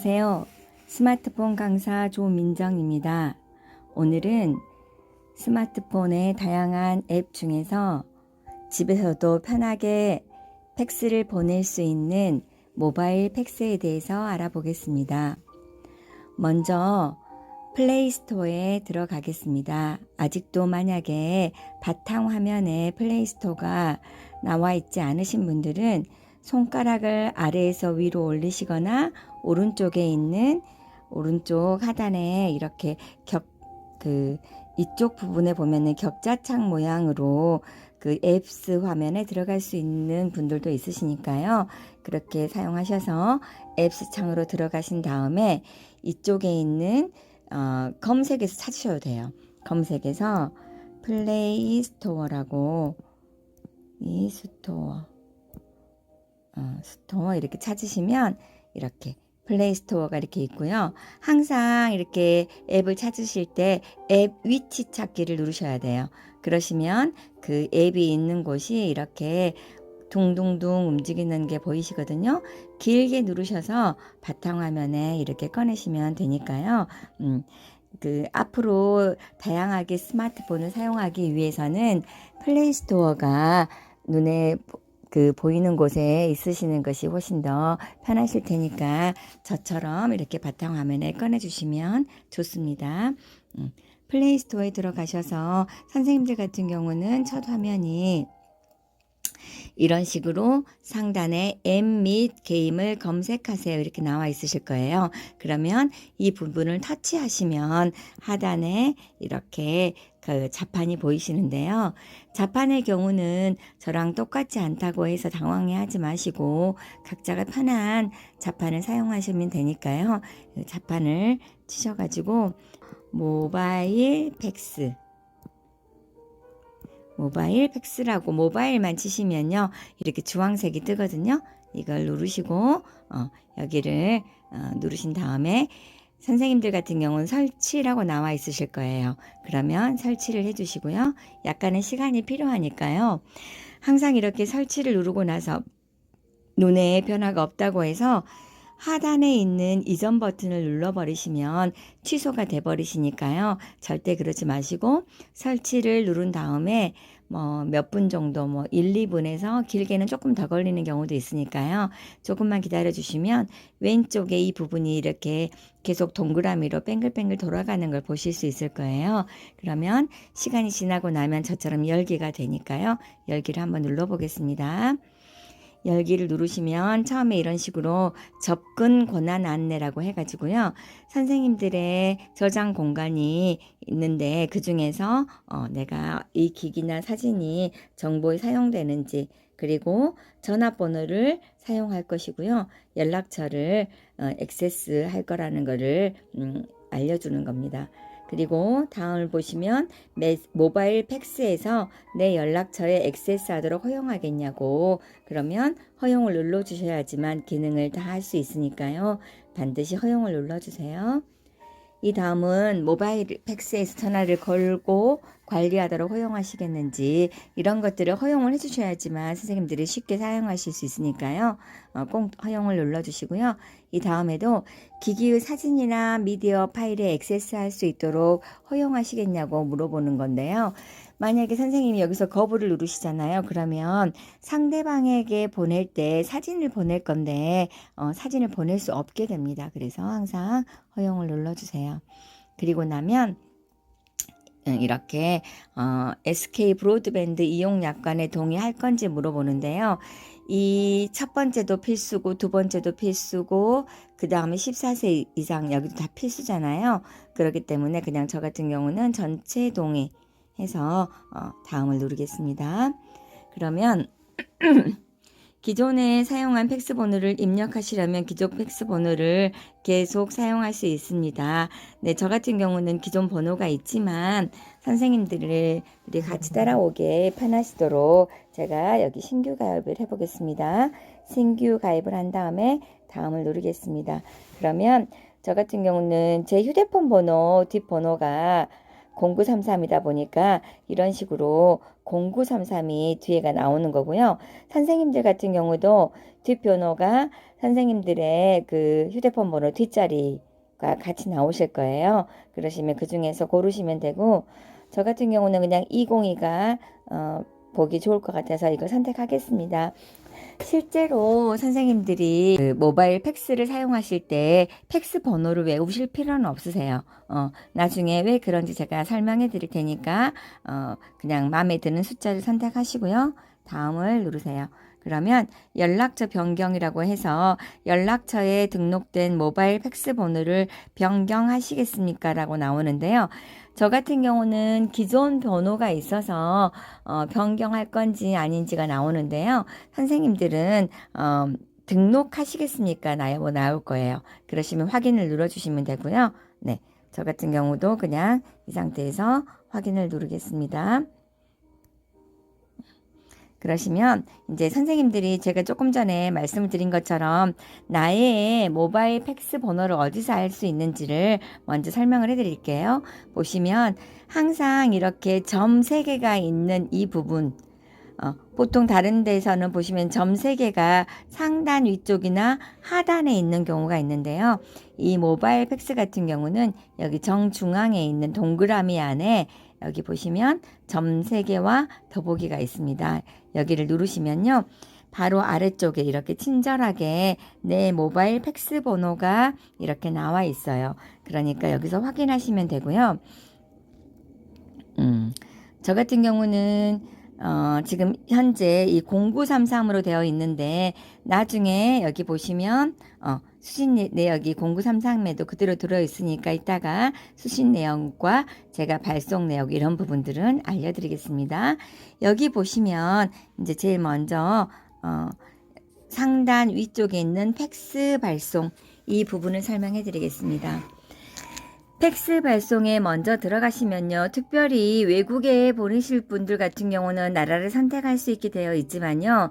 안녕하세요. 스마트폰 강사 조민정입니다. 오늘은 스마트폰의 다양한 앱 중에서 집에서도 편하게 팩스를 보낼 수 있는 모바일 팩스에 대해서 알아보겠습니다. 먼저 플레이스토어에 들어가겠습니다. 아직도 만약에 바탕화면에 플레이스토어가 나와 있지 않으신 분들은 손가락을 아래에서 위로 올리시거나 오른쪽에 있는 오른쪽 하단에 이렇게 이쪽 부분에 보면은 격자창 모양으로 그 앱스 화면에 들어갈 수 있는 분들도 있으시니까요. 그렇게 사용하셔서 앱스 창으로 들어가신 다음에 이쪽에 있는 검색에서 찾으셔도 돼요. 검색에서 플레이 스토어라고 이 스토어 이렇게 찾으시면 이렇게 플레이 스토어가 이렇게 있고요. 항상 이렇게 앱을 찾으실 때 앱 위치 찾기를 누르셔야 돼요. 그러시면 그 앱이 있는 곳이 이렇게 둥둥둥 움직이는 게 보이시거든요. 길게 누르셔서 바탕화면에 이렇게 꺼내시면 되니까요. 앞으로 다양하게 스마트폰을 사용하기 위해서는 플레이 스토어가 눈에 보이는 곳에 있으시는 것이 훨씬 더 편하실 테니까 저처럼 이렇게 바탕화면에 꺼내주시면 좋습니다. 플레이 스토어에 들어가셔서 선생님들 같은 경우는 첫 화면이 이런 식으로 상단에 앱 및 게임을 검색하세요 이렇게 나와 있으실 거예요. 그러면 이 부분을 터치하시면 하단에 이렇게 그 자판이 보이시는데요. 자판의 경우는 저랑 똑같지 않다고 해서 당황해하지 마시고 각자가 편한 자판을 사용하시면 되니까요. 자판을 치셔가지고 모바일 팩스라고 모바일만 치시면요. 이렇게 주황색이 뜨거든요. 이걸 누르시고 여기를 누르신 다음에 선생님들 같은 경우는 설치라고 나와 있으실 거예요. 그러면 설치를 해주시고요. 약간의 시간이 필요하니까요. 항상 이렇게 설치를 누르고 나서 눈에 변화가 없다고 해서 하단에 있는 이전 버튼을 눌러버리시면 취소가 돼버리시니까요. 절대 그러지 마시고 설치를 누른 다음에 몇 분 정도 1, 2분에서 길게는 조금 더 걸리는 경우도 있으니까요. 조금만 기다려 주시면 왼쪽에 이 부분이 이렇게 계속 동그라미로 뱅글뱅글 돌아가는 걸 보실 수 있을 거예요. 그러면 시간이 지나고 나면 저처럼 열기가 되니까요. 열기를 한번 눌러 보겠습니다. 열기를 누르시면 처음에 이런 식으로 접근 권한 안내라고 해가지고요. 선생님들의 저장 공간이 있는데 그 중에서 내가 이 기기나 사진이 정보에 사용되는지 그리고 전화번호를 사용할 것이고요. 연락처를 액세스할 거라는 거를 알려주는 겁니다. 그리고 다음을 보시면 모바일 팩스에서 내 연락처에 액세스하도록 허용하겠냐고 그러면 허용을 눌러주셔야지만 기능을 다 할 수 있으니까요. 반드시 허용을 눌러주세요. 이 다음은 모바일 팩스에서 전화를 걸고 관리하도록 허용하시겠는지 이런 것들을 허용을 해주셔야지만 선생님들이 쉽게 사용하실 수 있으니까요. 꼭 허용을 눌러주시고요. 이 다음에도 기기의 사진이나 미디어 파일에 액세스할 수 있도록 허용하시겠냐고 물어보는 건데요. 만약에 선생님이 여기서 거부를 누르시잖아요. 그러면 상대방에게 보낼 때 사진을 보낼 건데 사진을 보낼 수 없게 됩니다. 그래서 항상 허용을 눌러주세요. 그리고 나면 이렇게 SK 브로드밴드 이용 약관에 동의할 건지 물어보는데요. 이 첫 번째도 필수고 두 번째도 필수고 그 다음에 14세 이상 여기도 다 필수잖아요. 그렇기 때문에 그냥 저 같은 경우는 전체 동의 해서 다음을 누르겠습니다. 그러면 기존에 사용한 팩스 번호를 입력하시려면 기존 팩스 번호를 계속 사용할 수 있습니다. 네, 저 같은 경우는 기존 번호가 있지만 선생님들이 같이 따라오게 편하시도록 제가 여기 신규 가입을 해보겠습니다. 신규 가입을 한 다음에 다음을 누르겠습니다. 그러면 저 같은 경우는 제 휴대폰 번호 뒷번호가 0933이다 보니까 이런 식으로 0933이 뒤에가 나오는 거고요. 선생님들 같은 경우도 뒷번호가 선생님들의 그 휴대폰 번호 뒷자리가 같이 나오실 거예요. 그러시면 그 중에서 고르시면 되고, 저 같은 경우는 그냥 202가 보기 좋을 것 같아서 이걸 선택하겠습니다. 실제로 선생님들이 그 모바일 팩스를 사용하실 때 팩스 번호를 외우실 필요는 없으세요. 나중에 왜 그런지 제가 설명해 드릴 테니까 그냥 마음에 드는 숫자를 선택하시고요. 다음을 누르세요. 그러면 연락처 변경이라고 해서 연락처에 등록된 모바일 팩스 번호를 변경하시겠습니까? 라고 나오는데요. 저 같은 경우는 기존 번호가 있어서 변경할 건지 아닌지가 나오는데요. 선생님들은 등록하시겠습니까? 나올 거예요. 그러시면 확인을 눌러주시면 되고요. 네, 저 같은 경우도 그냥 이 상태에서 확인을 누르겠습니다. 그러시면 이제 선생님들이 제가 조금 전에 말씀을 드린 것처럼 나의 모바일 팩스 번호를 어디서 알 수 있는지를 먼저 설명을 해드릴게요. 보시면 항상 이렇게 점 3개가 있는 이 부분, 보통 다른 데서는 보시면 점 3개가 상단 위쪽이나 하단에 있는 경우가 있는데요. 이 모바일 팩스 같은 경우는 여기 정중앙에 있는 동그라미 안에 여기 보시면 점 3개와 더보기가 있습니다. 여기를 누르시면요. 바로 아래쪽에 이렇게 친절하게 내 모바일 팩스 번호가 이렇게 나와 있어요. 그러니까 여기서 확인하시면 되고요. 저 같은 경우는 지금 현재 이 0933으로 되어 있는데 나중에 여기 보시면 수신 내역이 0933에도 그대로 들어있으니까 이따가 수신 내역과 제가 발송 내역 이런 부분들은 알려드리겠습니다. 여기 보시면 이제 제일 먼저 상단 위쪽에 있는 팩스 발송 이 부분을 설명해 드리겠습니다. 팩스 발송에 먼저 들어가시면요. 특별히 외국에 보내실 분들 같은 경우는 나라를 선택할 수 있게 되어 있지만요.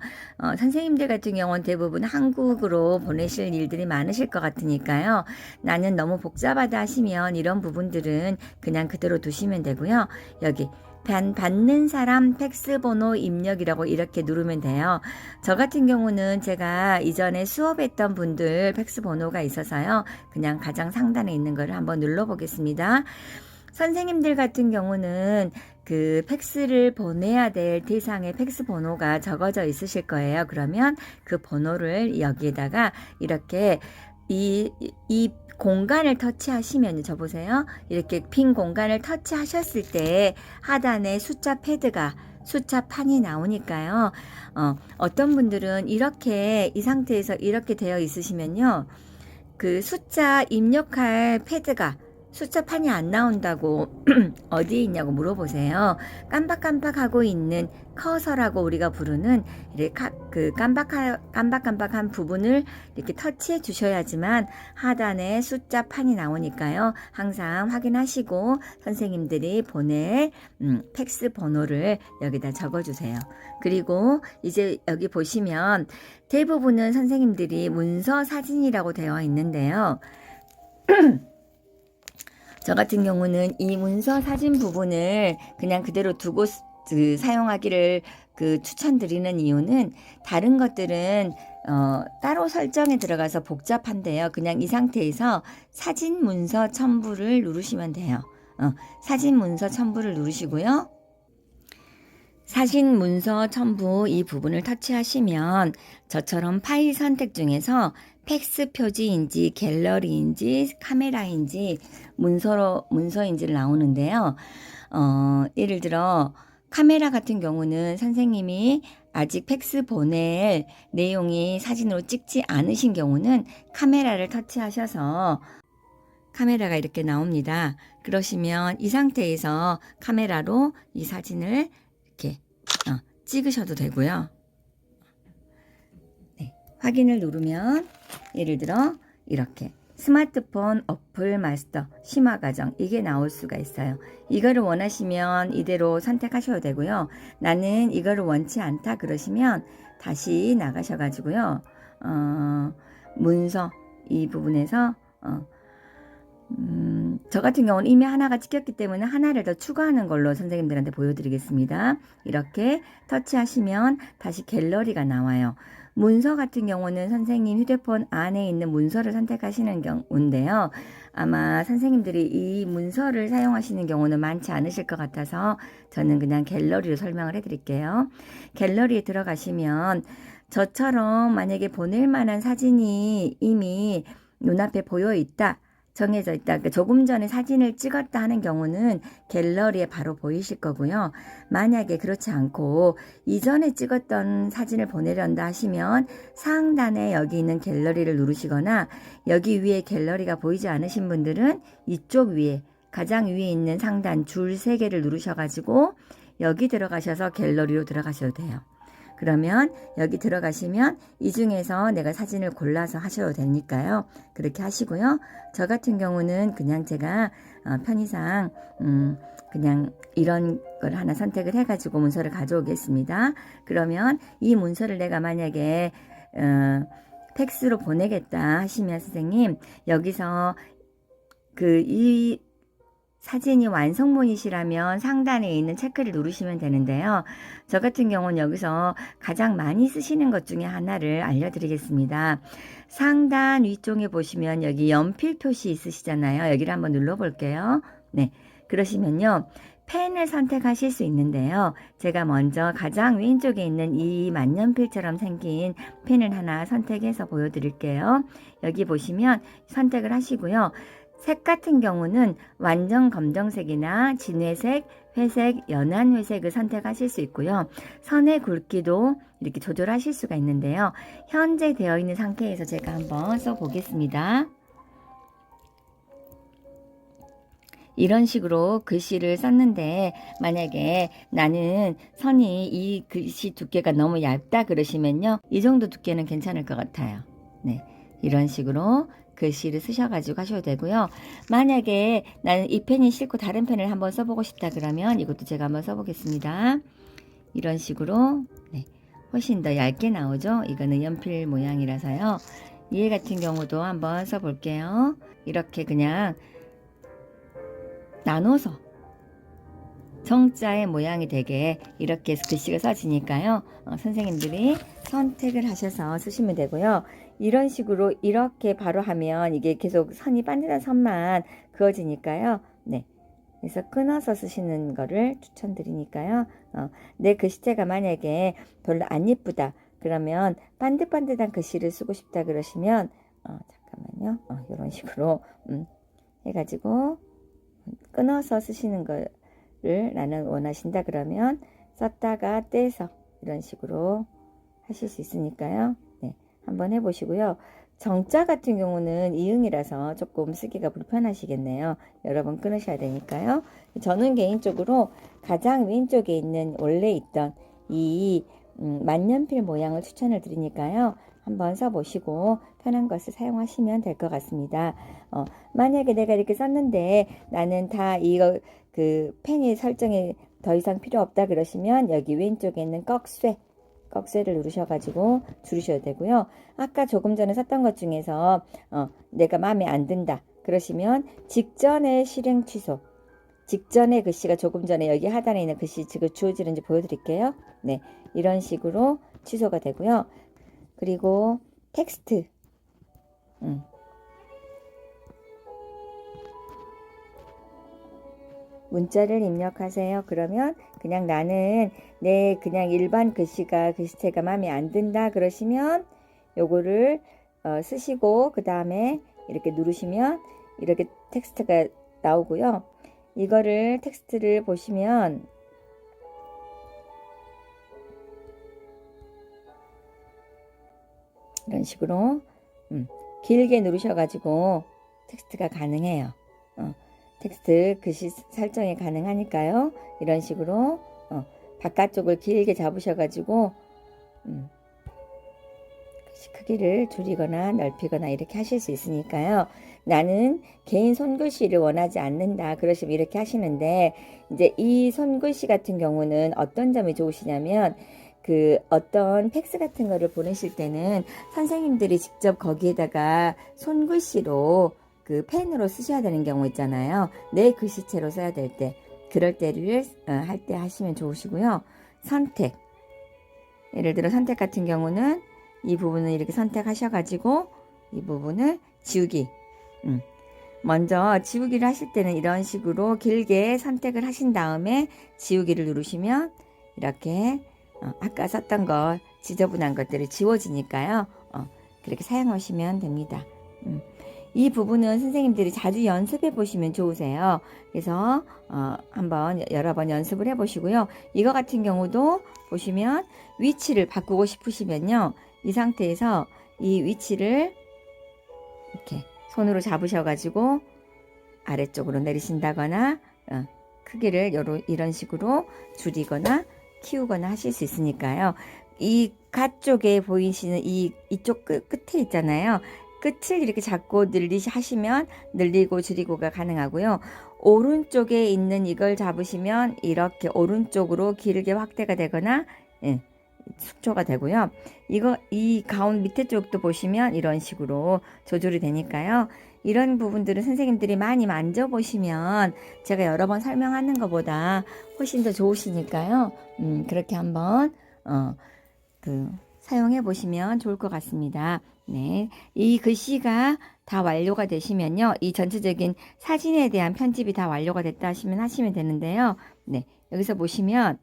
선생님들 같은 경우는 대부분 한국으로 보내실 일들이 많으실 것 같으니까요. 나는 너무 복잡하다 하시면 이런 부분들은 그냥 그대로 두시면 되고요. 여기 받는 사람 팩스 번호 입력이라고 이렇게 누르면 돼요. 저 같은 경우는 제가 이전에 수업했던 분들 팩스 번호가 있어서요. 그냥 가장 상단에 있는 거를 한번 눌러보겠습니다. 선생님들 같은 경우는 그 팩스를 보내야 될 대상의 팩스 번호가 적어져 있으실 거예요. 그러면 그 번호를 여기에다가 이렇게 이 공간을 터치하시면 저 보세요. 이렇게 빈 공간을 터치하셨을 때 하단에 숫자 패드가 숫자판이 나오니까요. 어떤 분들은 이렇게 이 상태에서 이렇게 되어 있으시면요. 그 숫자 입력할 패드가 숫자판이 안 나온다고 어디에 있냐고 물어보세요. 깜박깜박하고 있는 커서라고 우리가 부르는 그 깜박깜박한 부분을 이렇게 터치해 주셔야지만 하단에 숫자판이 나오니까요. 항상 확인하시고 선생님들이 보낼 팩스 번호를 여기다 적어주세요. 그리고 이제 여기 보시면 대부분은 선생님들이 문서 사진이라고 되어 있는데요. 저 같은 경우는 이 문서 사진 부분을 그냥 그대로 두고 사용하기를 추천드리는 이유는 다른 것들은 따로 설정에 들어가서 복잡한데요. 그냥 이 상태에서 사진 문서 첨부를 누르시면 돼요. 사진 문서 첨부를 누르시고요. 사진 문서 첨부 이 부분을 터치하시면 저처럼 파일 선택 중에서 팩스 표지인지 갤러리인지 카메라인지 문서인지를 나오는데요. 예를 들어 카메라 같은 경우는 선생님이 아직 팩스 보낼 내용이 사진으로 찍지 않으신 경우는 카메라를 터치하셔서 카메라가 이렇게 나옵니다. 그러시면 이 상태에서 카메라로 이 사진을 이렇게 찍으셔도 되고요. 네, 확인을 누르면 예를 들어 이렇게 스마트폰 어플 마스터 심화 과정 이게 나올 수가 있어요. 이거를 원하시면 이대로 선택하셔도 되고요. 나는 이거를 원치 않다 그러시면 다시 나가셔가지고요. 문서 이 부분에서 저 같은 경우는 이미 하나가 찍혔기 때문에 하나를 더 추가하는 걸로 선생님들한테 보여드리겠습니다. 이렇게 터치하시면 다시 갤러리가 나와요. 문서 같은 경우는 선생님 휴대폰 안에 있는 문서를 선택하시는 경우인데요. 아마 선생님들이 이 문서를 사용하시는 경우는 많지 않으실 것 같아서 저는 그냥 갤러리로 설명을 해드릴게요. 갤러리에 들어가시면 저처럼 만약에 보낼 만한 사진이 이미 눈앞에 보여 있다. 정해져 있다. 그러니까 조금 전에 사진을 찍었다 하는 경우는 갤러리에 바로 보이실 거고요. 만약에 그렇지 않고 이전에 찍었던 사진을 보내려한다 하시면 상단에 여기 있는 갤러리를 누르시거나 여기 위에 갤러리가 보이지 않으신 분들은 이쪽 위에 가장 위에 있는 상단 줄 3개를 누르셔가지고 여기 들어가셔서 갤러리로 들어가셔도 돼요. 그러면 여기 들어가시면 이 중에서 내가 사진을 골라서 하셔도 되니까요. 그렇게 하시고요. 저 같은 경우는 그냥 제가 편의상 그냥 이런 걸 하나 선택을 해가지고 문서를 가져오겠습니다. 그러면 이 문서를 내가 만약에 텍스트로 보내겠다 하시면 선생님 여기서 이 사진이 완성본이시라면 상단에 있는 체크를 누르시면 되는데요. 저 같은 경우는 여기서 가장 많이 쓰시는 것 중에 하나를 알려드리겠습니다. 상단 위쪽에 보시면 여기 연필 표시 있으시잖아요. 여기를 한번 눌러볼게요. 네, 그러시면요. 펜을 선택하실 수 있는데요. 제가 먼저 가장 왼쪽에 있는 이 만년필처럼 생긴 펜을 하나 선택해서 보여드릴게요. 여기 보시면 선택을 하시고요. 색 같은 경우는 완전 검정색이나 진회색, 회색, 연한 회색을 선택하실 수 있고요. 선의 굵기도 이렇게 조절하실 수가 있는데요. 현재 되어 있는 상태에서 제가 한번 써보겠습니다. 이런 식으로 글씨를 썼는데 만약에 나는 선이 이 글씨 두께가 너무 얇다 그러시면요. 이 정도 두께는 괜찮을 것 같아요. 네, 이런 식으로 글씨를 쓰셔가지고 하셔도 되고요. 만약에 나는 이 펜이 싫고 다른 펜을 한번 써보고 싶다 그러면 이것도 제가 한번 써보겠습니다. 이런 식으로 네, 훨씬 더 얇게 나오죠. 이거는 연필 모양이라서요. 얘 같은 경우도 한번 써볼게요. 이렇게 그냥 나눠서 정자의 모양이 되게 이렇게 해서 글씨가 써지니까요. 선생님들이 선택을 하셔서 쓰시면 되고요. 이런 식으로 이렇게 바로 하면 이게 계속 선이 반듯한 선만 그어지니까요. 네, 그래서 끊어서 쓰시는 거를 추천드리니까요. 내 글씨체가 만약에 별로 안 예쁘다 그러면 반듯반듯한 글씨를 쓰고 싶다 그러시면 잠깐만요. 이런 식으로 해가지고 끊어서 쓰시는 거를 나는 원하신다 그러면 썼다가 떼서 이런 식으로 하실 수 있으니까요. 네, 한번 해보시고요. 정자 같은 경우는 이응이라서 조금 쓰기가 불편하시겠네요. 여러 번 끊으셔야 되니까요. 저는 개인적으로 가장 왼쪽에 있는 원래 있던 이 만년필 모양을 추천을 드리니까요. 한번 써보시고 편한 것을 사용하시면 될 것 같습니다. 만약에 내가 이렇게 썼는데 나는 다 이거 펜이 설정이 더 이상 필요 없다 그러시면 여기 왼쪽에 있는 꺽쇠를 누르셔가지고 줄이셔도 되고요. 아까 조금 전에 썼던 것 중에서 내가 마음에 안 든다 그러시면 직전에 실행 취소, 직전에 글씨가 조금 전에 여기 하단에 있는 글씨 지금 주어지는지 보여드릴게요. 네, 이런 식으로 취소가 되고요. 그리고 텍스트 문자를 입력하세요. 그러면 그냥 나는 내 그냥 일반 글씨체가 마음에 안 든다 그러시면 요거를 쓰시고 그 다음에 이렇게 누르시면 이렇게 텍스트가 나오고요. 이거를 텍스트를 보시면 이런 식으로 길게 누르셔가지고 텍스트가 가능해요. 텍스트 글씨 설정이 가능하니까요. 이런 식으로 바깥쪽을 길게 잡으셔가지고 글씨 크기를 줄이거나 넓히거나 이렇게 하실 수 있으니까요. 나는 개인 손글씨를 원하지 않는다 그러시면 이렇게 하시는데 이제 이 손글씨 같은 경우는 어떤 점이 좋으시냐면 어떤 팩스 같은 거를 보내실 때는 선생님들이 직접 거기에다가 손글씨로 그 펜으로 쓰셔야 되는 경우 있잖아요. 내 글씨체로 써야 될 때, 그럴 때를 할 때 하시면 좋으시고요. 선택, 예를 들어 선택 같은 경우는 이 부분을 이렇게 선택하셔가지고 이 부분을 지우기. 먼저 지우기를 하실 때는 이런 식으로 길게 선택을 하신 다음에 지우기를 누르시면 이렇게 아까 썼던 거 지저분한 것들이 지워지니까요. 그렇게 사용하시면 됩니다. 이 부분은 선생님들이 자주 연습해 보시면 좋으세요. 그래서 한번 여러 번 연습을 해 보시고요. 이거 같은 경우도 보시면 위치를 바꾸고 싶으시면요. 이 상태에서 이 위치를 이렇게 손으로 잡으셔가지고 아래쪽으로 내리신다거나 크기를 이런 식으로 줄이거나 키우거나 하실 수 있으니까요. 이 가 쪽에 보이시는 이쪽 끝에 있잖아요. 끝을 이렇게 잡고 하시면 늘리고 줄이고가 가능하고요. 오른쪽에 있는 이걸 잡으시면 이렇게 오른쪽으로 길게 확대가 되거나 축소가 되고요. 이 가운 밑에 쪽도 보시면 이런 식으로 조절이 되니까요. 이런 부분들은 선생님들이 많이 만져보시면 제가 여러 번 설명하는 것보다 훨씬 더 좋으시니까요. 그렇게 한번 사용해 보시면 좋을 것 같습니다. 네, 이 글씨가 다 완료가 되시면요. 이 전체적인 사진에 대한 편집이 다 완료가 됐다 하시면 되는데요. 네, 여기서 보시면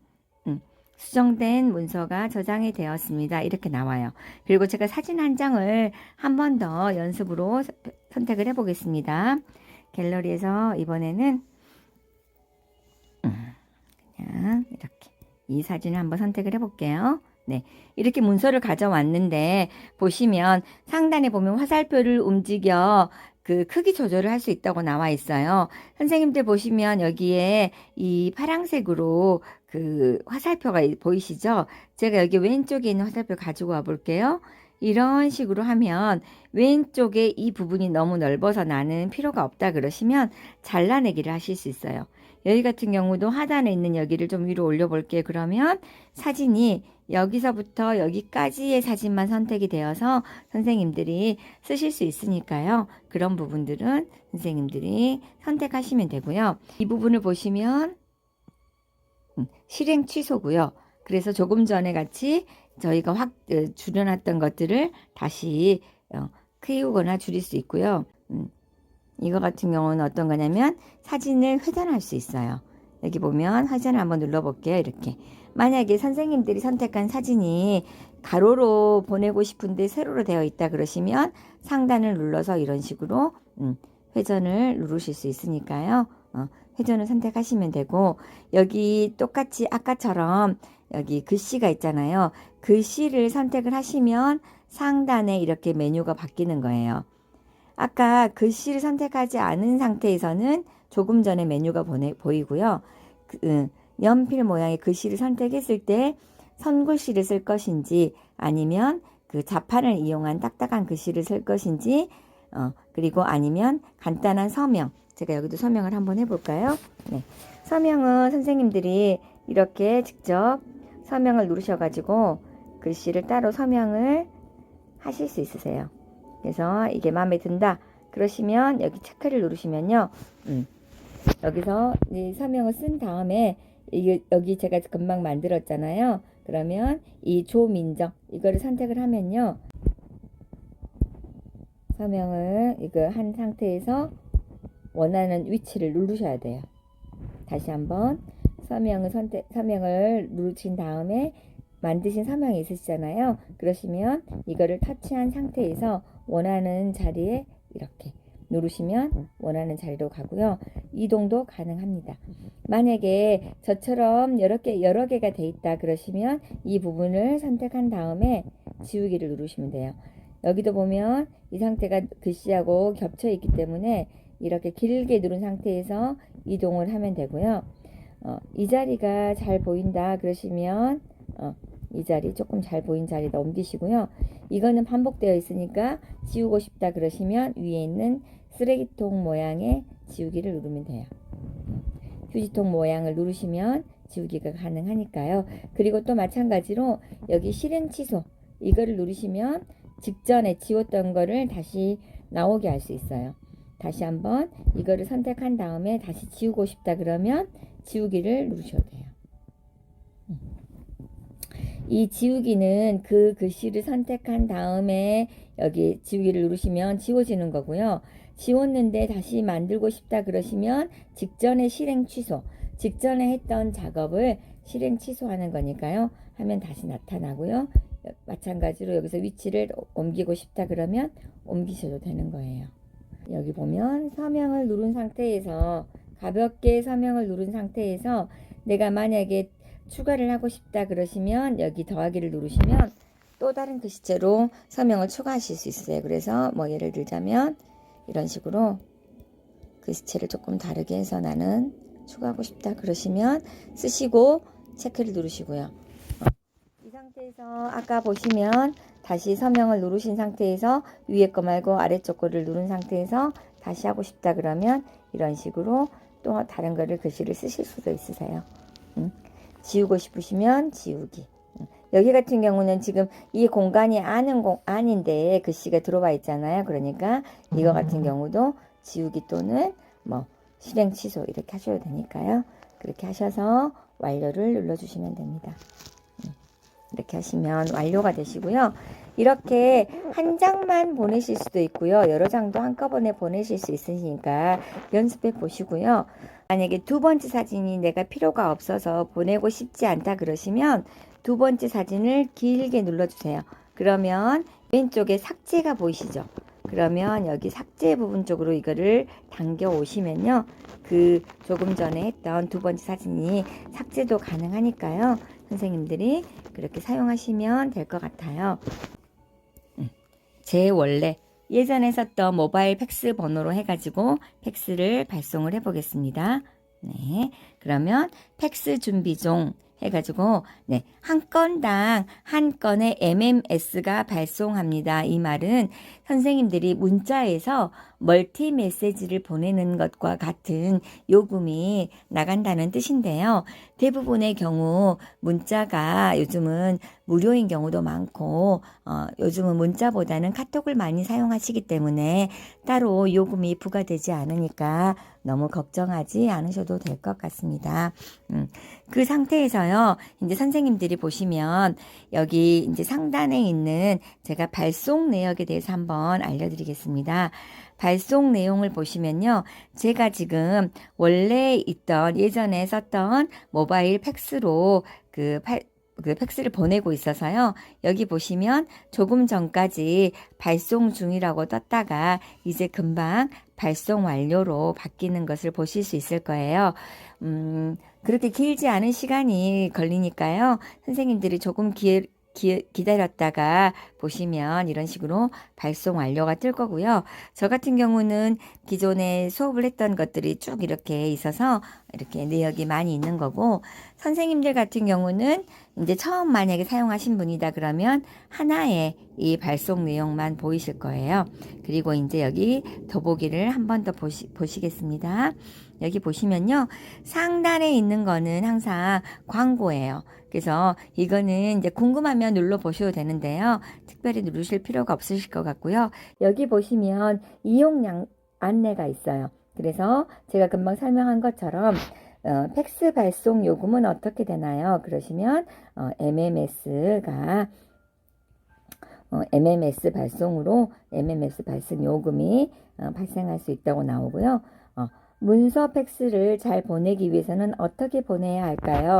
수정된 문서가 저장이 되었습니다. 이렇게 나와요. 그리고 제가 사진 한 장을 한 번 더 연습으로 선택을 해 보겠습니다. 갤러리에서 이번에는 그냥 이렇게 이 사진을 한번 선택을 해 볼게요. 네, 이렇게 문서를 가져왔는데 보시면 상단에 보면 화살표를 움직여 그 크기 조절을 할 수 있다고 나와 있어요. 선생님들 보시면 여기에 이 파란색으로 그 화살표가 보이시죠? 제가 여기 왼쪽에 있는 화살표 가지고 와 볼게요. 이런 식으로 하면 왼쪽에 이 부분이 너무 넓어서 나는 필요가 없다 그러시면 잘라내기를 하실 수 있어요. 여기 같은 경우도 하단에 있는 여기를 좀 위로 올려 볼게요. 그러면 사진이 여기서부터 여기까지의 사진만 선택이 되어서 선생님들이 쓰실 수 있으니까요. 그런 부분들은 선생님들이 선택하시면 되고요. 이 부분을 보시면 실행 취소고요. 그래서 조금 전에 같이 저희가 줄여놨던 것들을 다시 키우거나 줄일 수 있고요. 이거 같은 경우는 어떤 거냐면 사진을 회전할 수 있어요. 여기 보면 회전을 한번 눌러볼게요. 이렇게. 만약에 선생님들이 선택한 사진이 가로로 보내고 싶은데 세로로 되어 있다 그러시면 상단을 눌러서 이런 식으로 회전을 누르실 수 있으니까요. 회전을 선택하시면 되고, 여기 똑같이 아까처럼 여기 글씨가 있잖아요. 글씨를 선택을 하시면 상단에 이렇게 메뉴가 바뀌는 거예요. 아까 글씨를 선택하지 않은 상태에서는 조금 전에 메뉴가 보이고요. 연필 모양의 글씨를 선택했을 때 선글씨를 쓸 것인지 아니면 그 자판을 이용한 딱딱한 글씨를 쓸 것인지 그리고 아니면 간단한 서명, 제가 여기도 서명을 한번 해볼까요? 네. 서명은 선생님들이 이렇게 직접 서명을 누르셔가지고 글씨를 따로 서명을 하실 수 있으세요. 그래서 이게 마음에 든다 그러시면 여기 체크를 누르시면요. 여기서 이 서명을 쓴 다음에 여기 제가 금방 만들었잖아요. 그러면 이 조민정 이거를 선택을 하면요. 서명을 이거 한 상태에서 원하는 위치를 누르셔야 돼요. 다시 한번 서명을 누르신 다음에 만드신 서명이 있으시잖아요. 그러시면 이거를 터치한 상태에서 원하는 자리에 이렇게 누르시면 원하는 자리로 가고요. 이동도 가능합니다. 만약에 저처럼 여러 개가 돼 있다 그러시면 이 부분을 선택한 다음에 지우기를 누르시면 돼요. 여기도 보면 이 상태가 글씨하고 겹쳐 있기 때문에 이렇게 길게 누른 상태에서 이동을 하면 되고요. 이 자리가 잘 보인다 그러시면 이 자리 조금 잘 보인 자리 넘기시고요. 이거는 반복되어 있으니까 지우고 싶다 그러시면 위에 있는 쓰레기통 모양의 지우기를 누르면 돼요. 휴지통 모양을 누르시면 지우기가 가능하니까요. 그리고 또 마찬가지로 여기 실행 취소 이거를 누르시면 직전에 지웠던 거를 다시 나오게 할 수 있어요. 다시 한번 이거를 선택한 다음에 다시 지우고 싶다 그러면 지우기를 누르셔도 돼요. 이 지우기는 그 글씨를 선택한 다음에 여기 지우기를 누르시면 지워지는 거고요. 지웠는데 다시 만들고 싶다 그러시면 직전에 실행 취소, 직전에 했던 작업을 실행 취소하는 거니까요. 하면 다시 나타나고요. 마찬가지로 여기서 위치를 옮기고 싶다 그러면 옮기셔도 되는 거예요. 여기 보면 서명을 누른 상태에서 가볍게 서명을 누른 상태에서 내가 만약에 추가를 하고 싶다 그러시면 여기 더하기를 누르시면 또 다른 글씨체로 서명을 추가하실 수 있어요. 그래서 뭐 예를 들자면 이런 식으로 글씨체를 조금 다르게 해서 나는 추가하고 싶다 그러시면 쓰시고 체크를 누르시고요. 이 상태에서 아까 보시면 다시 서명을 누르신 상태에서 위에 거 말고 아래쪽 거를 누른 상태에서 다시 하고 싶다 그러면 이런 식으로 또 다른 거를 글씨를 쓰실 수도 있으세요. 지우고 싶으시면 지우기. 여기 같은 경우는 지금 이 공간이 아닌데 글씨가 들어와 있잖아요. 그러니까 이거 같은 경우도 지우기 또는 뭐 실행 취소 이렇게 하셔도 되니까요. 그렇게 하셔서 완료를 눌러주시면 됩니다. 이렇게 하시면 완료가 되시고요. 이렇게 한 장만 보내실 수도 있고요. 여러 장도 한꺼번에 보내실 수 있으니까 연습해 보시고요. 만약에 두 번째 사진이 내가 필요가 없어서 보내고 싶지 않다 그러시면 두 번째 사진을 길게 눌러주세요. 그러면 왼쪽에 삭제가 보이시죠? 그러면 여기 삭제 부분 쪽으로 이거를 당겨 오시면요. 그 조금 전에 했던 두 번째 사진이 삭제도 가능하니까요. 선생님들이 그렇게 사용하시면 될 것 같아요. 제 원래 예전에 썼던 모바일 팩스 번호로 해가지고 팩스를 발송을 해보겠습니다. 네, 그러면 팩스 준비 중 해가지고 네, 한 건당 한 건의 MMS가 발송합니다. 이 말은 선생님들이 문자에서 멀티 메시지를 보내는 것과 같은 요금이 나간다는 뜻인데요. 대부분의 경우 문자가 요즘은 무료인 경우도 많고 요즘은 문자보다는 카톡을 많이 사용하시기 때문에 따로 요금이 부과되지 않으니까 너무 걱정하지 않으셔도 될 것 같습니다. 그 상태에서요, 이제 선생님들이 보시면 여기 이제 상단에 있는 제가 발송 내역에 대해서 한번 알려드리겠습니다. 발송 내용을 보시면요, 제가 지금 원래 있던 예전에 썼던 모바일 팩스로 그 팩스를 보내고 있어서요. 여기 보시면 조금 전까지 발송 중이라고 떴다가 이제 금방 발송 완료로 바뀌는 것을 보실 수 있을 거예요. 그렇게 길지 않은 시간이 걸리니까요. 선생님들이 조금 기다렸다가 보시면 이런 식으로 발송 완료가 뜰 거고요. 저 같은 경우는 기존에 수업을 했던 것들이 쭉 이렇게 있어서 이렇게 내역이 많이 있는 거고, 선생님들 같은 경우는 이제 처음 만약에 사용하신 분이다 그러면 하나의 이 발송 내용만 보이실 거예요. 그리고 이제 여기 더보기를 한 번 더 보시겠습니다. 여기 보시면요, 상단에 있는 거는 항상 광고예요. 그래서 이거는 이제 궁금하면 눌러 보셔도 되는데요. 특별히 누르실 필요가 없으실 것 같고요. 여기 보시면 이용 안내가 있어요. 그래서 제가 금방 설명한 것처럼 팩스 발송 요금은 어떻게 되나요? 그러시면 MMS 발송으로 MMS 발송 요금이 발생할 수 있다고 나오고요. 문서 팩스를 잘 보내기 위해서는 어떻게 보내야 할까요?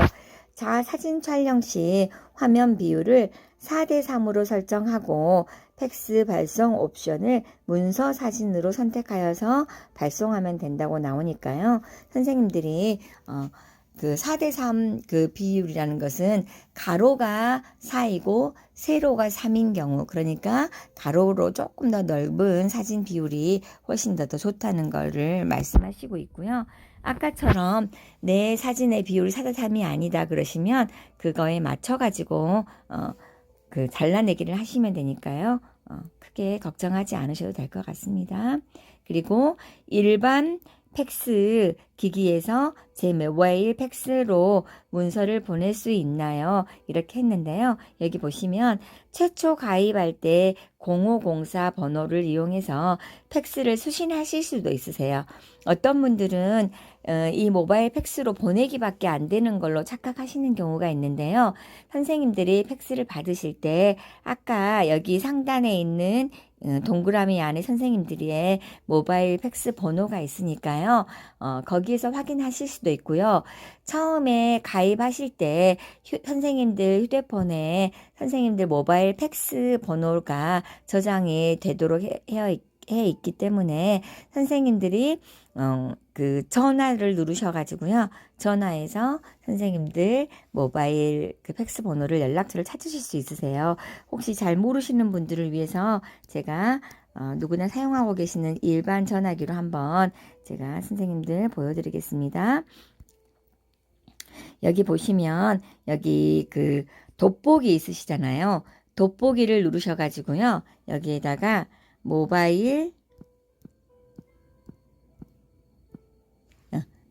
자, 사진 촬영 시 화면 비율을 4:3으로 설정하고 팩스 발송 옵션을 문서 사진으로 선택하여서 발송하면 된다고 나오니까요. 선생님들이 그 4:3 그 비율이라는 것은 가로가 4이고 세로가 3인 경우, 그러니까 가로로 조금 더 넓은 사진 비율이 훨씬 더 좋다는 거를 말씀하시고 있고요. 아까처럼 내 사진의 비율이 4:3이 아니다 그러시면 그거에 맞춰가지고 그 잘라내기를 하시면 되니까요. 크게 걱정하지 않으셔도 될 것 같습니다. 그리고 일반 팩스 기기에서 제 모바일 팩스로 문서를 보낼 수 있나요? 이렇게 했는데요. 여기 보시면 최초 가입할 때 0504 번호를 이용해서 팩스를 수신하실 수도 있으세요. 어떤 분들은 이 모바일 팩스로 보내기밖에 안 되는 걸로 착각하시는 경우가 있는데요. 선생님들이 팩스를 받으실 때 아까 여기 상단에 있는 동그라미 안에 선생님들의 모바일 팩스 번호가 있으니까요. 거기에서 확인하실 수도 있고요. 처음에 가입하실 때 선생님들 휴대폰에 선생님들 모바일 팩스 번호가 저장이 되도록 해 있기 때문에 선생님들이 그 전화를 누르셔가지고요. 전화해서 선생님들 모바일 그 팩스 번호를 연락처를 찾으실 수 있으세요. 혹시 잘 모르시는 분들을 위해서 제가 누구나 사용하고 계시는 일반 전화기로 한번 제가 선생님들 보여드리겠습니다. 여기 보시면 여기 그 돋보기 있으시잖아요. 돋보기를 누르셔가지고요. 여기에다가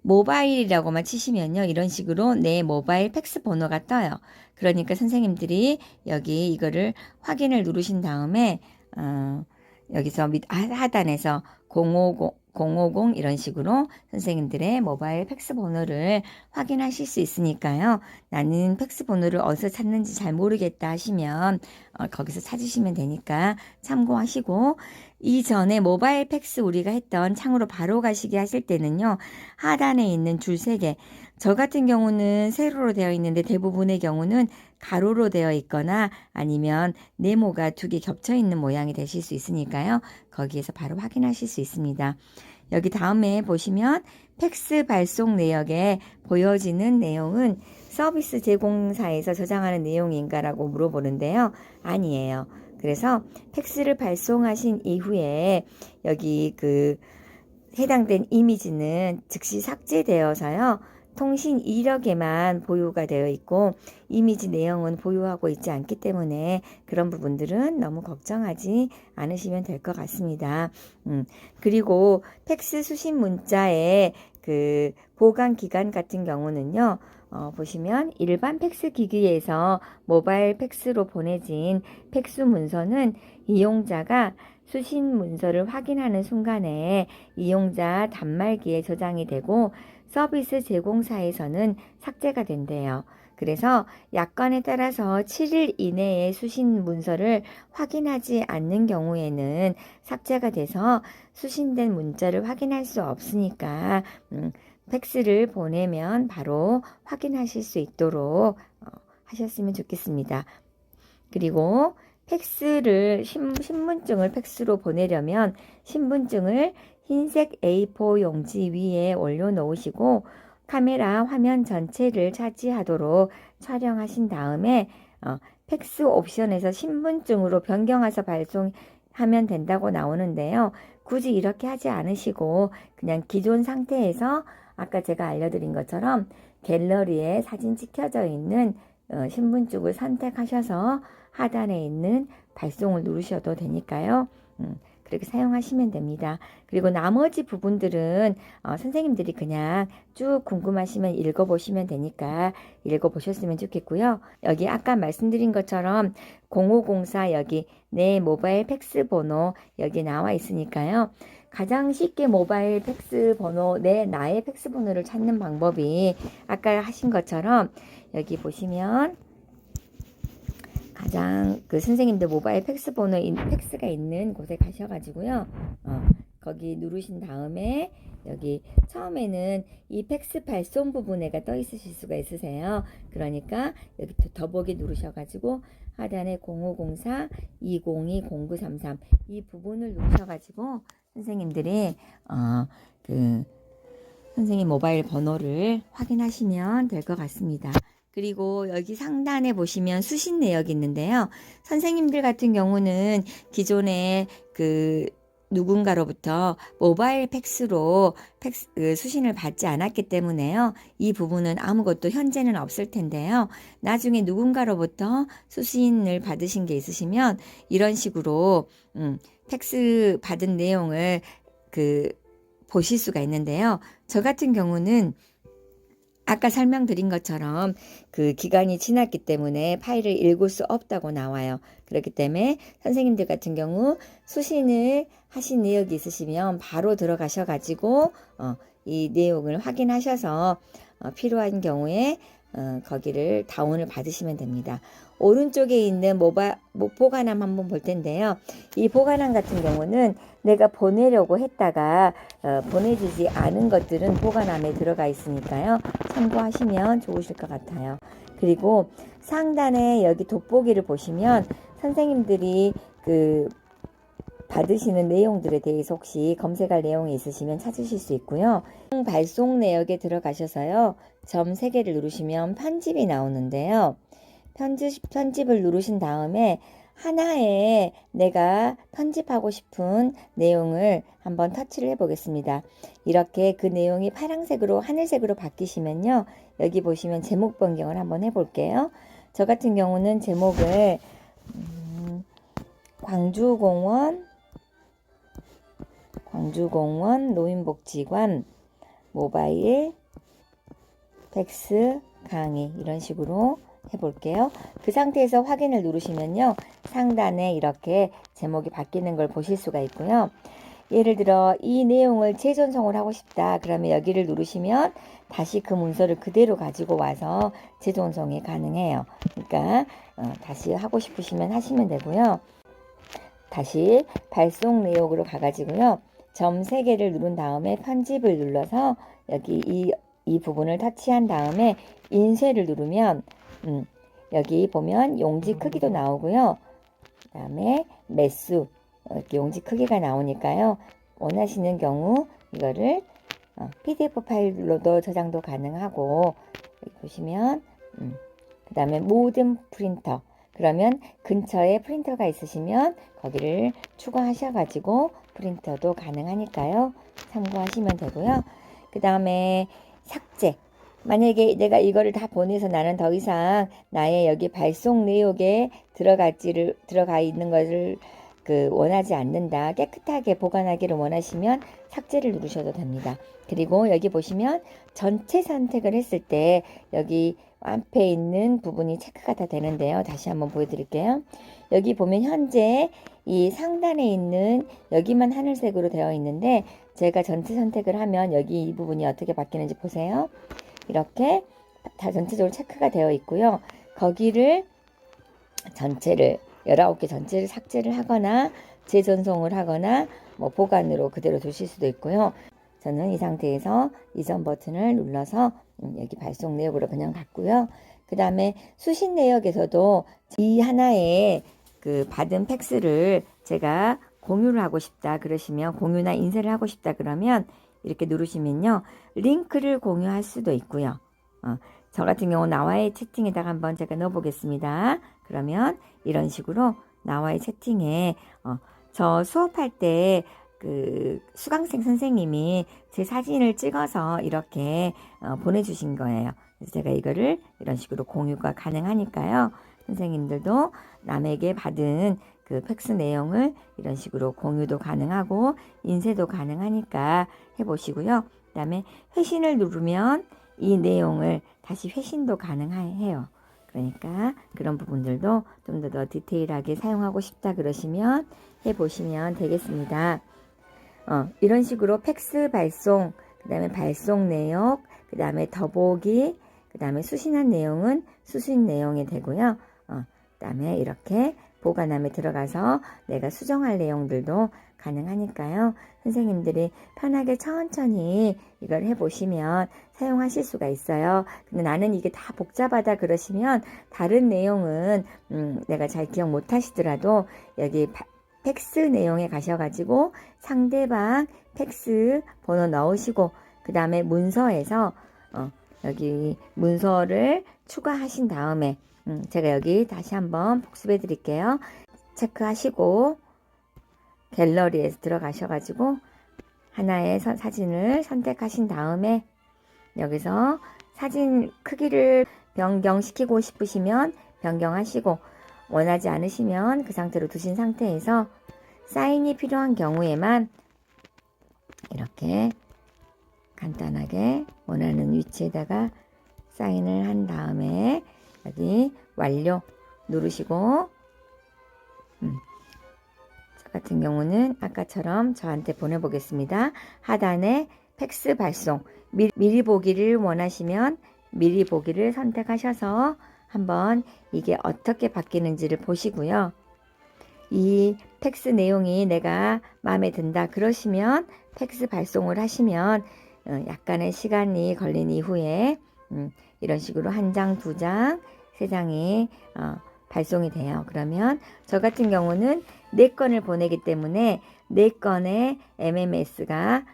모바일이라고만 치시면요. 이런 식으로 내 모바일 팩스 번호가 떠요. 그러니까 선생님들이 여기 이거를 확인을 누르신 다음에 여기서 밑 하단에서 050 이런 식으로 선생님들의 모바일 팩스 번호를 확인하실 수 있으니까요. 나는 팩스 번호를 어디서 찾는지 잘 모르겠다 하시면 거기서 찾으시면 되니까 참고하시고, 이전에 모바일 팩스 우리가 했던 창으로 바로 가시게 하실 때는요. 하단에 있는 줄 3개, 저 같은 경우는 세로로 되어 있는데 대부분의 경우는 가로로 되어 있거나 아니면 네모가 2개 겹쳐 있는 모양이 되실 수 있으니까요. 거기에서 바로 확인하실 수 있습니다. 여기 다음에 보시면 팩스 발송 내역에 보여지는 내용은 서비스 제공사에서 저장하는 내용인가라고 물어보는데요. 아니에요. 그래서 팩스를 발송하신 이후에 여기 그 해당된 이미지는 즉시 삭제되어서요. 통신 이력에만 보유가 되어 있고 이미지 내용은 보유하고 있지 않기 때문에 그런 부분들은 너무 걱정하지 않으시면 될 것 같습니다. 그리고 팩스 수신 문자의 그 보관 기간 같은 경우는요. 보시면 일반 팩스 기기에서 모바일 팩스로 보내진 팩스 문서는 이용자가 수신 문서를 확인하는 순간에 이용자 단말기에 저장이 되고 서비스 제공사에서는 삭제가 된대요. 그래서 약관에 따라서 7일 이내에 수신 문서를 확인하지 않는 경우에는 삭제가 돼서 수신된 문자를 확인할 수 없으니까 팩스를 보내면 바로 확인하실 수 있도록 하셨으면 좋겠습니다. 그리고 팩스를 신분증을 팩스로 보내려면 신분증을 흰색 A4 용지 위에 올려놓으시고 카메라 화면 전체를 차지하도록 촬영하신 다음에 팩스 옵션에서 신분증으로 변경해서 발송하면 된다고 나오는데요. 굳이 이렇게 하지 않으시고 그냥 기존 상태에서 아까 제가 알려드린 것처럼 갤러리에 사진 찍혀져 있는 신분증을 선택하셔서 하단에 있는 발송을 누르셔도 되니까요. 그렇게 사용하시면 됩니다. 그리고 나머지 부분들은 선생님들이 그냥 쭉 궁금하시면 읽어보시면 되니까 읽어보셨으면 좋겠고요. 여기 아까 말씀드린 것처럼 0504 여기 내 모바일 팩스 번호 여기 나와 있으니까요. 가장 쉽게 모바일 팩스 번호 나의 팩스 번호를 찾는 방법이 아까 하신 것처럼 여기 보시면 가장 그 선생님들 모바일 팩스 번호 팩스가 있는 곳에 가셔가지고요. 거기 누르신 다음에 여기 처음에는 이 팩스 발송 부분에가 떠 있으실 수가 있으세요. 그러니까 여기 더보기 누르셔가지고 하단에 0504 202 0933 이 부분을 누르셔가지고 선생님들이 그 선생님 모바일 번호를 확인하시면 될 것 같습니다. 그리고 여기 상단에 보시면 수신 내역이 있는데요. 선생님들 같은 경우는 기존에 그 누군가로부터 모바일 팩스로 수신을 받지 않았기 때문에요. 이 부분은 아무것도 현재는 없을 텐데요. 나중에 누군가로부터 수신을 받으신 게 있으시면 이런 식으로 팩스 받은 내용을 보실 수가 있는데요. 저 같은 경우는 아까 설명드린 것처럼 그 기간이 지났기 때문에 파일을 읽을 수 없다고 나와요. 그렇기 때문에 선생님들 같은 경우 수신을 하신 내역이 있으시면 바로 들어가셔가지고 이 내용을 확인하셔서 필요한 경우에 거기를 다운을 받으시면 됩니다. 오른쪽에 있는 보관함 한번 볼 텐데요. 이 보관함 같은 경우는 내가 보내려고 했다가 보내지지 않은 것들은 보관함에 들어가 있으니까요. 참고하시면 좋으실 것 같아요. 그리고 상단에 여기 돋보기를 보시면 선생님들이 그 받으시는 내용들에 대해서 혹시 검색할 내용이 있으시면 찾으실 수 있고요. 발송 내역에 들어가셔서요. 점 3개를 누르시면 편집이 나오는데요. 편집을 누르신 다음에 하나에 내가 편집하고 싶은 내용을 한번 터치를 해 보겠습니다. 이렇게 그 내용이 파란색으로 하늘색으로 바뀌시면요. 여기 보시면 제목 변경을 한번 해 볼게요. 저 같은 경우는 제목을 광주공원 노인복지관 모바일 팩스 강의 이런 식으로 해볼게요. 그 상태에서 확인을 누르시면요. 상단에 이렇게 제목이 바뀌는 걸 보실 수가 있고요. 예를 들어 이 내용을 재전송을 하고 싶다. 그러면 여기를 누르시면 다시 그 문서를 그대로 가지고 와서 재전송이 가능해요. 그러니까 다시 하고 싶으시면 하시면 되고요. 다시 발송 내역으로 가가지고요. 점 3개를 누른 다음에 편집을 눌러서 여기 이 부분을 터치한 다음에 인쇄를 누르면 여기 보면 용지 크기도 나오고요. 그 다음에 매수 이렇게 용지 크기가 나오니까요. 원하시는 경우 이거를 PDF 파일로도 저장도 가능하고 여기 보시면 그 다음에 모든 프린터 그러면 근처에 프린터가 있으시면 거기를 추가하셔가지고 프린터도 가능하니까요. 참고하시면 되고요. 그 다음에 삭제. 만약에 내가 이거를 다 보내서 나는 더 이상 나의 여기 발송 내역에 들어가 있는 것을 원하지 않는다. 깨끗하게 보관하기를 원하시면 삭제를 누르셔도 됩니다. 그리고 여기 보시면 전체 선택을 했을 때 여기 앞에 있는 부분이 체크가 다 되는데요. 다시 한번 보여드릴게요. 여기 보면 현재 이 상단에 있는 여기만 하늘색으로 되어 있는데 제가 전체 선택을 하면 여기 이 부분이 어떻게 바뀌는지 보세요. 이렇게 다 전체적으로 체크가 되어 있고요. 거기를 전체를 19개 전체를 삭제를 하거나 재전송을 하거나 뭐 보관으로 그대로 두실 수도 있고요. 저는 이 상태에서 이전 버튼을 눌러서 여기 발송 내역으로 그냥 갔고요. 그 다음에 수신 내역에서도 이 하나의 그 받은 팩스를 제가 공유를 하고 싶다 그러시면 공유나 인쇄를 하고 싶다 그러면 이렇게 누르시면요. 링크를 공유할 수도 있고요. 저 같은 경우 나와의 채팅에다가 한번 제가 넣어 보겠습니다. 그러면 이런 식으로 나와의 채팅에 저 수업할 때 그 수강생 선생님이 제 사진을 찍어서 이렇게 보내주신 거예요. 그래서 제가 이거를 이런 식으로 공유가 가능하니까요. 선생님들도 남에게 받은 그 팩스 내용을 이런 식으로 공유도 가능하고 인쇄도 가능하니까 해보시고요. 그 다음에 회신을 누르면 이 내용을 다시 회신도 가능해요. 그러니까 그런 부분들도 좀 더 디테일하게 사용하고 싶다 그러시면 해보시면 되겠습니다. 이런 식으로 팩스 발송, 그 다음에 발송 내역, 그 다음에 더보기, 그 다음에 수신한 내용은 수신 내용이 되고요. 그 다음에 이렇게 보관함에 들어가서 내가 수정할 내용들도 가능하니까요. 선생님들이 편하게 천천히 이걸 해보시면 사용하실 수가 있어요. 근데 나는 이게 다 복잡하다 그러시면 다른 내용은 내가 잘 기억 못 하시더라도 여기 팩스 내용에 가셔가지고 상대방 팩스 번호 넣으시고 그 다음에 문서에서 여기 문서를 추가하신 다음에 제가 여기 다시 한번 복습해 드릴게요. 체크하시고 갤러리에서 들어가셔가지고 하나의 사진을 선택하신 다음에 여기서 사진 크기를 변경시키고 싶으시면 변경하시고 원하지 않으시면 그 상태로 두신 상태에서 사인이 필요한 경우에만 이렇게 간단하게 원하는 위치에다가 사인을 한 다음에 여기 완료 누르시고 저 같은 경우는 아까처럼 저한테 보내보겠습니다. 하단에 팩스 발송 미리 보기를 원하시면 미리 보기를 선택하셔서 한번 이게 어떻게 바뀌는지를 보시고요. 이 팩스 내용이 내가 마음에 든다 그러시면 팩스 발송을 하시면 약간의 시간이 걸린 이후에 이런 식으로 한 장, 두 장, 세 장이 발송이 돼요. 그러면 저 같은 경우는 4건을 보내기 때문에 4건의 MMS가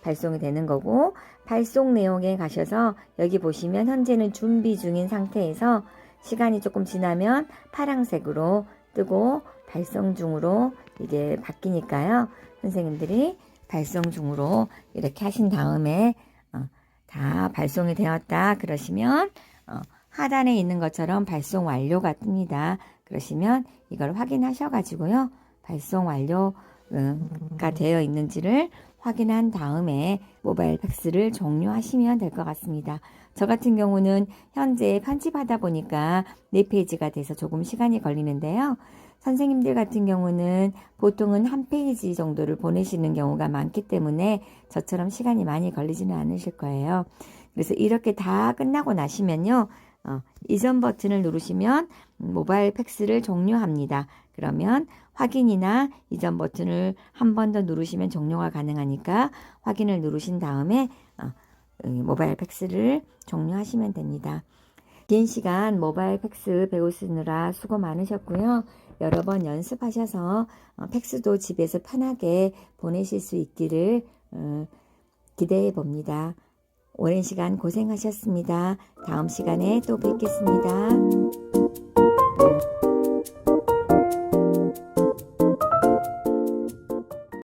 발송이 되는 거고, 발송 내용에 가셔서 여기 보시면 현재는 준비 중인 상태에서 시간이 조금 지나면 파란색으로 뜨고 발송 중으로 이게 바뀌니까요. 선생님들이 발송 중으로 이렇게 하신 다음에 다 발송이 되었다 그러시면 하단에 있는 것처럼 발송 완료가 뜹니다. 그러시면 이걸 확인하셔 가지고요. 발송 완료가 되어 있는지를 확인한 다음에 모바일 팩스를 종료하시면 될 것 같습니다. 저 같은 경우는 현재 편집하다 보니까 4페이지가 돼서 조금 시간이 걸리는데요. 선생님들 같은 경우는 보통은 한 페이지 정도를 보내시는 경우가 많기 때문에 저처럼 시간이 많이 걸리지는 않으실 거예요. 그래서 이렇게 다 끝나고 나시면요. 이전 버튼을 누르시면 모바일 팩스를 종료합니다. 그러면 확인이나 이전 버튼을 한 번 더 누르시면 종료가 가능하니까 확인을 누르신 다음에 모바일 팩스를 종료하시면 됩니다. 긴 시간 모바일 팩스 배우시느라 수고 많으셨고요. 여러 번 연습하셔서 팩스도 집에서 편하게 보내실 수 있기를 기대해 봅니다. 오랜 시간 고생하셨습니다. 다음 시간에 또 뵙겠습니다.